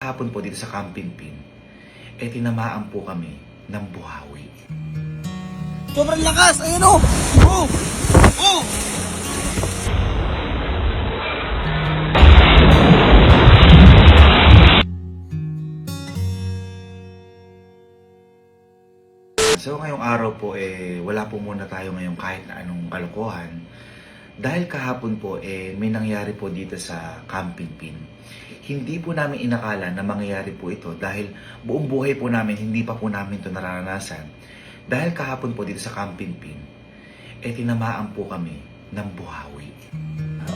Hapon po dito sa Camping-Pin, tinamaan po kami ng buhawi. Sobrang lakas! Ayun o! Oh! Oh! So ngayong araw po wala po muna tayo ngayong kahit na anong kalokohan. Dahil kahapon po may nangyari po dito sa Camping-Pin. Hindi po namin inakala na mangyayari po ito dahil buong buhay po namin hindi pa po namin ito nararanasan. Dahil kahapon po dito sa Camping-Pin, tinamaan po kami ng buhawi.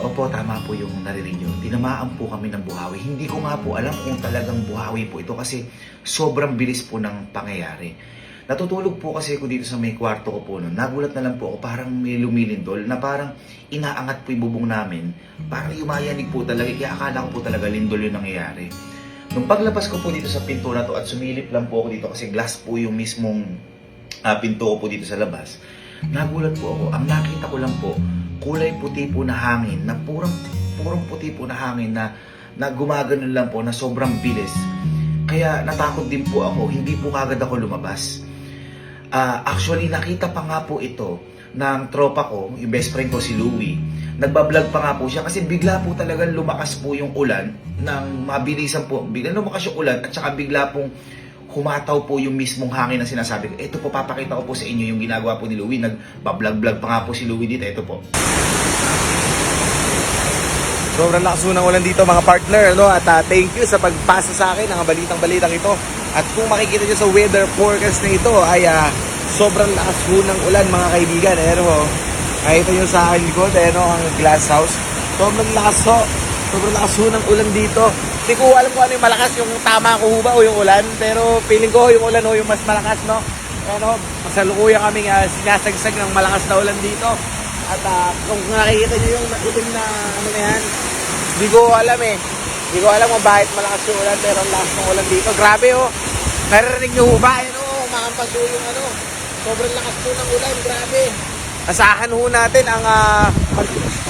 Opo, tama po yung narinig nyo. Tinamaan po kami ng buhawi. Hindi ko nga po alam kung talagang buhawi po ito kasi sobrang bilis po ng pangyayari. Natutulog po kasi ako dito sa may kwarto ko po noon. Nagulat na lang po ako, parang may lumilindol na parang inaangat po yung bubong namin. Parang yumayanig po talaga, kaya akala ko po talaga lindol yung nangyayari. Nung paglabas ko po dito sa pinto na to at sumilip lang po ako dito kasi glass po yung mismong pinto ko po dito sa labas. Nagulat po ako, ang nakita ko lang po, kulay puti po na hangin, na purong puti po na hangin na gumaganon lang po na sobrang bilis. Kaya natakot din po ako, hindi po kagad ako lumabas. Actually, nakita pa nga po ito ng tropa ko, yung best friend ko si Louie. Nagbablog pa nga po siya kasi bigla po talagang lumakas po yung ulan ng mabilisan po. Bigla lumakas yung ulan at saka bigla pong humataw po yung mismong hangin na sinasabi ko. Ito po, papakita ko po sa inyo yung ginagawa po ni Louie. Nagbablog pa nga po si Louie dito. Ito po. Sobrang lakas ng ulan dito mga partner, no? At thank you sa pagpasa sa akin ng balitang-balitang ito. At kung makikita nyo sa weather forecast na ito ay sobrang lakas ng ulan mga kaibigan. Ayan ho, nakita nyo sa akin likod, ayan ho, ang glass house. Sobrang lakas ho, sobrang lakas ng ulan dito. Hindi ko alam kung ano yung malakas, yung tama ko ba o yung ulan. Pero feeling ko yung ulan ho, yung mas malakas, no? Ayan ho, masalukuyan kaming sinasagsag ng malakas na ulan dito. At kung nakikita nyo yung itim na ano na yan, hindi ko alam Hindi ko alam kung bakit malakas yung ulan, pero ang lakas ng ulan dito. Grabe oh. Naririnig nyo ho ba? Ano, umakampas ho yung ano. Sobrang lakas po ng ulan, grabe. Asahan ho natin ang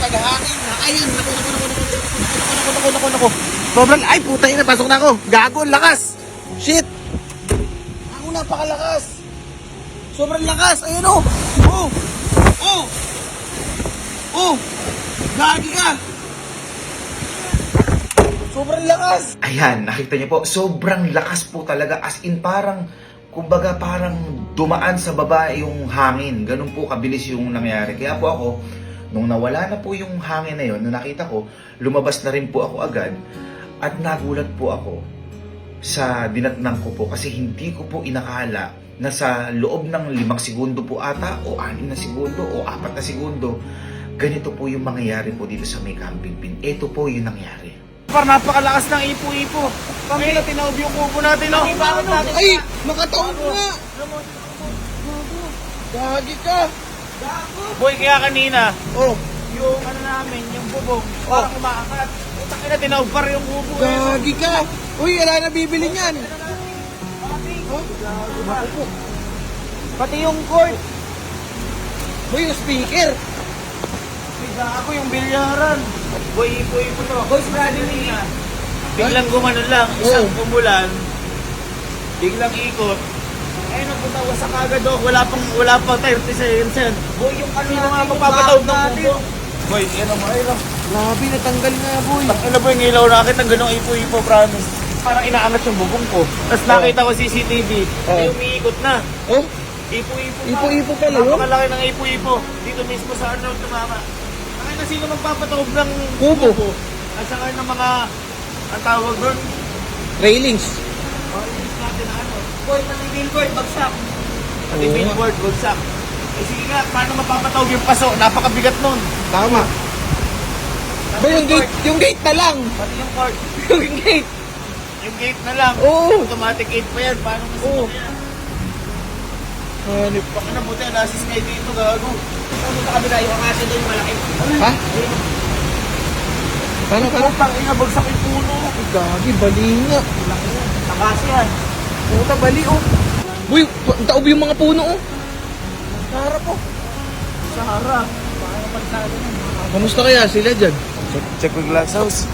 paghangin. Ayun, naku. Sobrang, ay puta yun, pasok na ako. Gago, lakas. Shit. Ako, napakalakas. Sobrang lakas, ayun oh. Oh. Oh. Oh. Gagi ka. Sobrang lakas! Ayan, nakita niyo po, sobrang lakas po talaga. As in parang, kumbaga parang dumaan sa baba yung hangin. Ganun po kabilis yung nangyari. Kaya po ako, nung nawala na po yung hangin na yun, nung nakita ko, lumabas na rin po ako agad. At nagulat po ako sa dinatnang ko po kasi hindi ko po inakala na sa loob ng 5 segundo po ata o 6 na segundo o 4 na segundo, ganito po yung mangyayari po dito sa may Camping-Pin. Ito po yung nangyari. Parang napakalakas ng ipo-ipo. Kami na tinaob yung kubo natin, no? Ay! Makataob nga! Gagi ka! Boy, kaya kanina, Oh! yung ano namin, yung bubong, parang umaakat. Utang ina, tinaob pa rin yung kubo. Gagi ka! Uy, wala na bibili niyan! Oh? Naku po. Pati yung cord. Uy, yung speaker! Bigla ako yung bilyaran. Boy, ipo-ipo to. Boy, brother nila. Biglang gumanon lang, isang umulan. Biglang ikot. Eh, nagpatawa sa kagad ako. Wala pang 30 seconds yan. Boy, yung ano yung mga magpapatawag ng kubo. Boy, ano mo, ayun. Grabe, natanggal nga, boy! Ano ba yung ilaw nakit ng ganong ipo-ipo, promise. Parang inaangat yung bubong ko. Tapos nakita ko CCTV, ay umiikot na. Oh? Ipo-ipo pa. Ipo-ipo pala yun? Napakalaki ng ipo-ipo. Dito mismo sa Arnold tumama. Nakita sino magpapatawag ng Kubo. At saka ng mga, ang tawag doon, Railings! natin na ano. Boy, pati billboard, bagsak. Pati Oo. billboard, bagsak. Eh sige nga, paano mapapatawag yung paso? Napakabigat nun. Tama! Boy, yung gate na lang! Pati yung cord. Yung gate! Yung gate na lang. Oo. Automatic gate pa yan. Paano kasi Oo. yan? Hanip. Baka na buti, nasis kayo dito, gago. Ano sa kabila, yung angasa doon, yung malaki. Ha? Paano? Putang ina, bagsak yung puno. Gagi, bali nga. Takas yan. Puta, bali oh. Boy, taob yung mga puno oh. Sa harap po. Sa harap. Baka napagsado na. Kamusta kaya sila dyan? Check with glass house.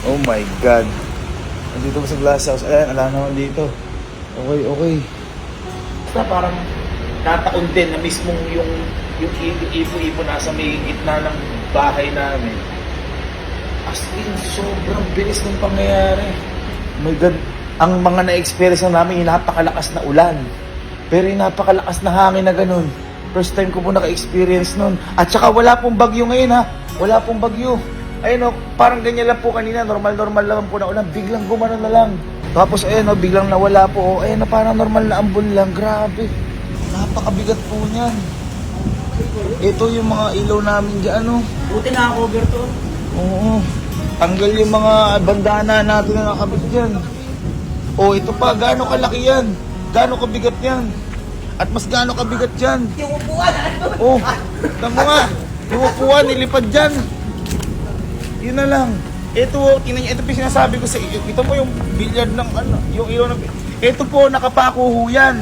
Oh my God. Nandito ko sa glass house. Ayan, ala naman dito. Okay. Basta parang nataon din na mismong yung ipo-ipo nasa may gitna ng bahay namin. As in, sobrang bilis ng pangyayari. Oh my God. Ang mga na-experience na namin, yung napakalakas na ulan. Pero yung napakalakas na hangin na ganun. First time ko po naka-experience nun. At saka wala pong bagyo ngayon ha. Wala pong bagyo. Ayun o, parang ganyan lang po kanina. Normal lang po na ulan. Biglang gumano na lang. Tapos ayun o, biglang nawala po. Ayun na, parang normal na ambon lang. Grabe. Napakabigat po niyan. Ito yung mga ilaw namin dyan o. Buti naka-cover to. Oo. Tanggal yung mga bandana natin na nakabit dyan. O, ito pa. Gaano kalaki yan? Gaano kabigat yan? At mas gaano kabigat dyan? Yung upuan, Oh, tamo nga. Yung upuan, nilipad dyan. Yun na lang. Ito, tingnan niyo, ito po yung sinasabi ko sa iyo. Ito po yung billiard ng ano, yung ilaw ng... Ito po, nakapako ho yan.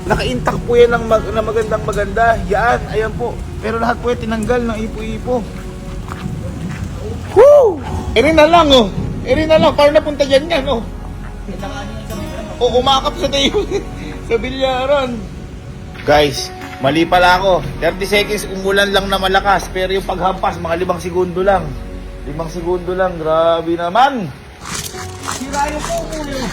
Naka-intact po yan ng na maganda. Yan, ayan po. Pero lahat po yan tinanggal ng ipo-ipo. Woo! Eri na lang, oh. Eri na lang, parang napunta dyan yan, oh. O, umakap sa tayo. Sa bilyaran. Guys, mali pala ako. 30 seconds umulan lang na malakas. Pero yung paghampas, mga 5 segundo lang. 5 segundo lang. Grabe naman. sira yung kuko yun.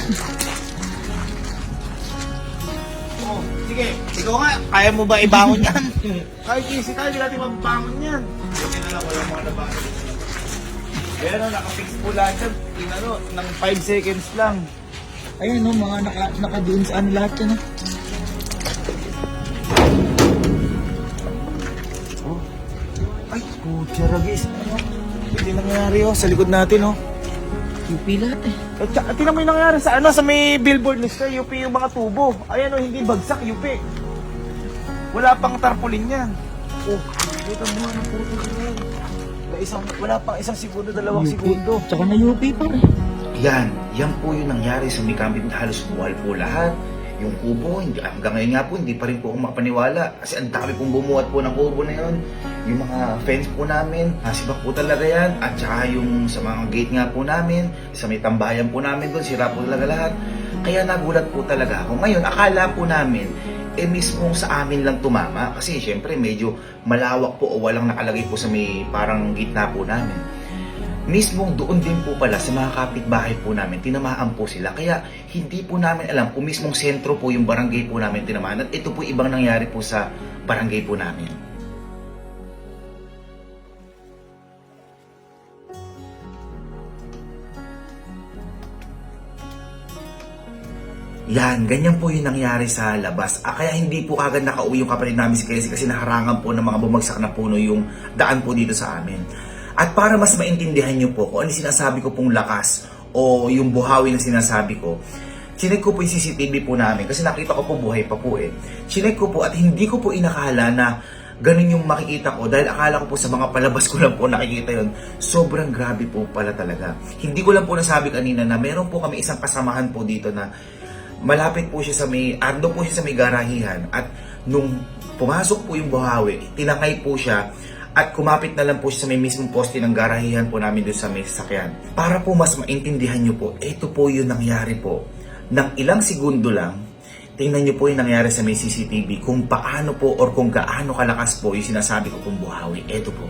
Oh, sige, ikaw nga, kaya mo ba ibangon yan? Kahit easy tayo, hindi natin mabangon yan. Buti na lang, walang mga nabangon. Ayan o, nakafix po lahat yan. Ano, ng 5 seconds lang. Ayan o, mga naka-doon sa ano lahat yan o. Oh. Ay, putya ragis. Hindi nangyayari o, sa likod natin o. UP lahat eh. At tinan mo yung nangyayari sa ano, sa may billboard list sa UP yung mga tubo. Ayan o, hindi bagsak UP. Wala pang tarpaulin yan. Oh, dito mo ang puto yan. Wala pang 1 segundo, 2 segundo. Tsaka na UP pa rin. Yan po yung nangyari sa Mikambit na halos buwal po lahat. Yung kubo, hanggang ngayon nga po, hindi pa rin po ako makapaniwala. Kasi ang dami pong bumuhat po ng kubo na yun. Yung mga fence po namin, nasibak po talaga yan. At saka yung sa mga gate nga po namin, sa may tambayan po namin doon, sira po talaga lahat. Kaya nagulat po talaga ako. Ngayon, akala po namin, mismo sa amin lang tumama. Kasi syempre medyo malawak po o walang nakalagay po sa may parang gitna po namin. Mismong doon din po pala sa mga kapitbahay po namin, tinamaan po sila. Kaya hindi po namin alam kung mismong sentro po yung barangay po namin tinamaan. At ito po ibang nangyari po sa barangay po namin. Yan, ganyan po yung nangyari sa labas. Kaya hindi po kagad nakauwi yung kapatid namin si Casey kasi naharangan po ng mga bumagsak na puno yung daan po dito sa amin. At para mas maintindihan nyo po kung ano sinasabi ko pong lakas o yung buhawi na sinasabi ko, chinek ko po yung CCTV po namin kasi nakita ko po buhay pa po eh. Chinek ko po at hindi ko po inakala na ganun yung makikita ko dahil akala ko po sa mga palabas ko lang po nakikita yun. Sobrang grabe po pala talaga. Hindi ko lang po nasabi kanina na meron po kami isang kasamahan po dito na malapit po siya sa may, ando po siya sa may garahihan at nung pumasok po yung buhawi, tinakay po siya at kumapit na lang po siya sa may mismong poste ng garahihan po namin doon sa may sasakyan. Para po mas maintindihan nyo po, ito po yung nangyari po. Nang ilang segundo lang, tingnan nyo po yung nangyari sa may CCTV kung paano po or kung gaano kalakas po yung sinasabi ko pong buhawi. Ito po.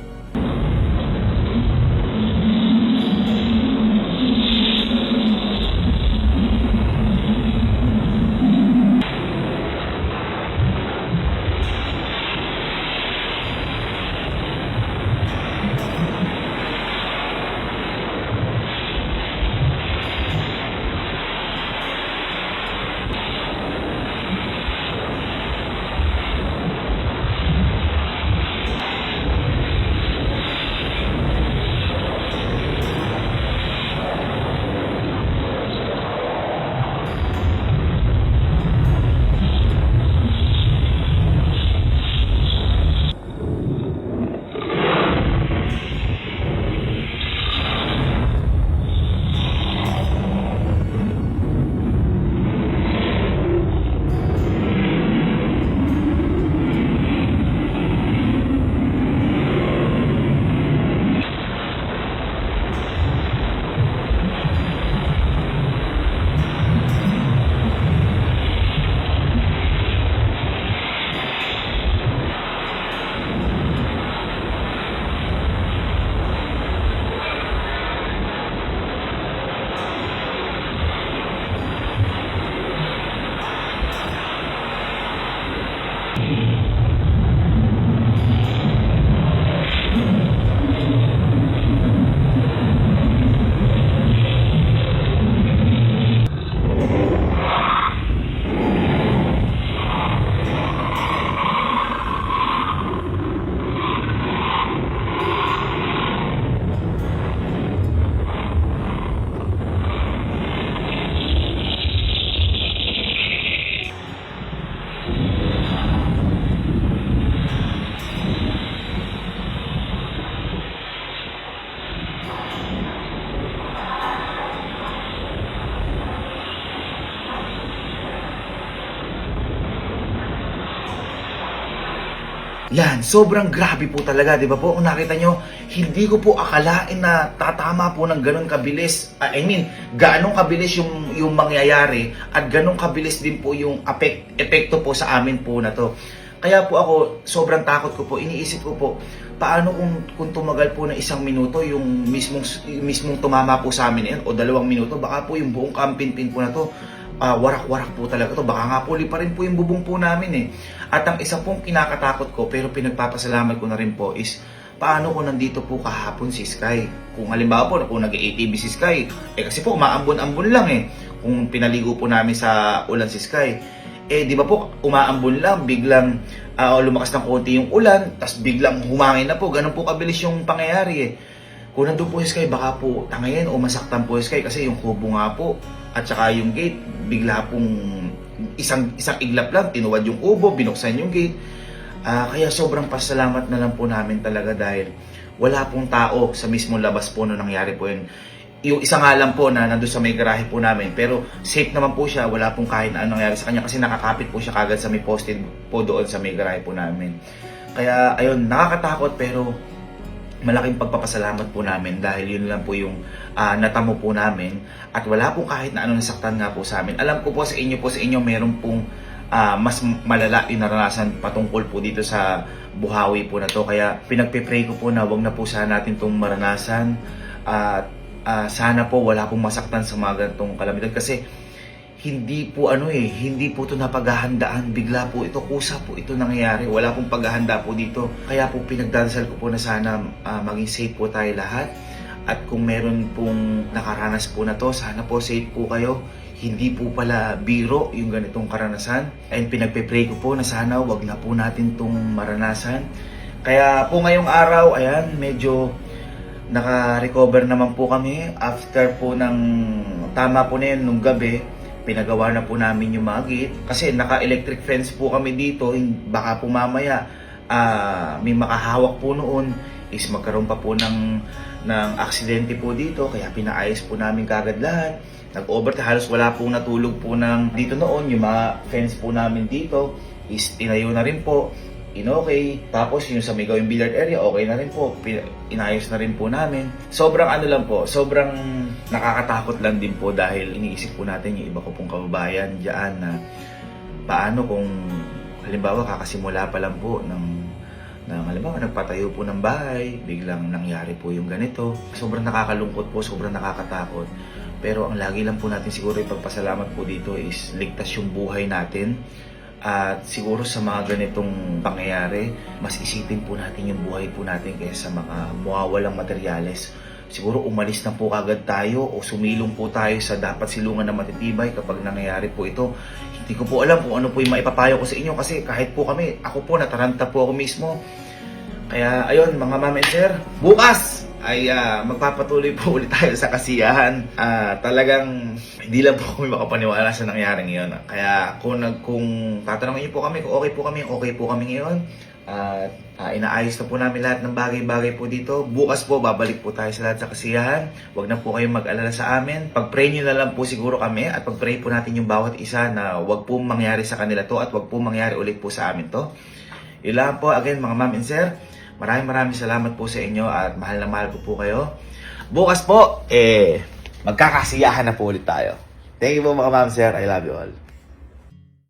Yan, sobrang grabe po talaga, di ba po? Kung nakita nyo, hindi ko po akalain na tatama po ng ganun kabilis. Ganong kabilis yung mangyayari at ganong kabilis din po yung epekto po sa amin po na to. Kaya po ako, sobrang takot ko po, iniisip ko po, paano kung tumagal po ng 1 minuto yung mismong tumama po sa amin yan, o 2 minuto, baka po yung buong Camping Pin po na to, warak-warak po talaga to. Baka nga po pa rin po yung bubong po namin eh. At ang isa pong kinakatakot ko, pero pinagpapasalamat ko na rin po is, paano kung nandito po kahapon si Sky? Kung halimbawa po, kung nag-ATV si Sky, kasi po umaambon-ambon lang eh. Kung pinaligo po namin sa ulan si Sky, di ba po, umaambon lang, biglang lumakas ng konti yung ulan, tas biglang humangin na po. Ganun po kabilis yung pangyayari eh. Kung nandun po si Sky, baka po tangayin o masaktan po si Sky kasi yung kubo nga po at saka yung gate, bigla pong isang iglap lang, tinuwad yung kubo, binuksan yung gate. Kaya sobrang pasalamat na lang po namin talaga dahil wala pong tao sa mismong labas po nung nangyari po yun. Yung isa nga lang po na nandun sa may garahe po namin, pero safe naman po siya, wala pong kahit na anong nangyari sa kanya kasi nakakapit po siya kagad sa may posted po doon sa may garahe po namin. Kaya ayun, nakakatakot pero malaking pagpapasalamat po namin dahil yun lang po yung natamo po namin at wala pong kahit na anong nasaktan nga po sa amin. Alam ko po sa inyo meron pong mas malala yung naranasan patungkol po dito sa buhawi po na to. Kaya pinagpe-pray ko po na wag na po sana natin itong maranasan at sana po wala pong masaktan sa mga ganitong kalamidad kasi hindi po hindi po ito napaghahandaan, bigla po ito, kusa po ito nangyayari, wala pong paghahanda po dito. Kaya po pinagdadasal ko po na sana maging safe po tayo lahat at kung meron pong nakaranas po na to, sana po safe po kayo. Hindi po pala biro yung ganitong karanasan and pinagpe-pray ko po na sana wag na po natin itong maranasan. Kaya po ngayong araw, ayan, medyo naka-recover naman po kami after po ng tama po na yun nung gabi. Pinagawa na po namin yung mga gate kasi naka-electric fence po kami dito. Baka po mamaya may makahawak po noon is magkaroon pa po ng aksidente po dito. Kaya pinaayos po namin kagad lahat. Nag-overtime, halos wala pong natulog po dito noon. Yung mga fence po namin dito is tinayo na rin po. Okay. Tapos yung sa may gawing billiard area, okay na rin po. Inayos na rin po namin. Sobrang lang po, sobrang nakakatakot lang din po dahil iniisip po natin yung iba ko pong kababayan dyan na paano kung halimbawa kakasimula pa lang po ng halimbawa nagpatayo po ng bahay, biglang nangyari po yung ganito. Sobrang nakakalungkot po, sobrang nakakatakot. Pero ang lagi lang po natin siguro ipagpasalamat po dito is ligtas yung buhay natin. At siguro sa mga ganitong pangyayari, mas isipin po natin yung buhay po natin kaysa mga mawawalang materyales. Siguro umalis na po agad tayo o sumilong po tayo sa dapat silungan na matitibay kapag nangyayari po ito. Hindi ko po alam kung ano po yung maipapayo ko sa inyo kasi kahit po kami, ako po nataranta po ako mismo. Kaya ayun mga ma'am and sir, bukas ay magpapatuloy po ulit tayo sa kasiyahan. Talagang hindi lang po kami makapaniwala sa nangyari ngayon. Kaya kung tatanungin niyo po kami kung okay po kami ngayon. Inaayos na po namin lahat ng bagay-bagay po dito. Bukas po babalik po tayo sa lahat sa kasiyahan. Huwag na po kayong mag-alala sa amin. Pag-pray nyo na lang po siguro kami at pag-pray po natin yung bawat isa na huwag po mangyari sa kanila to at huwag po mangyari ulit po sa amin to. Yun lang po again mga ma'am and sir. Maraming salamat po sa inyo at mahal na mahal ko po kayo. Bukas po, magkakasiyahan na po ulit tayo. Thank you po mga ma'am sir. I love you all.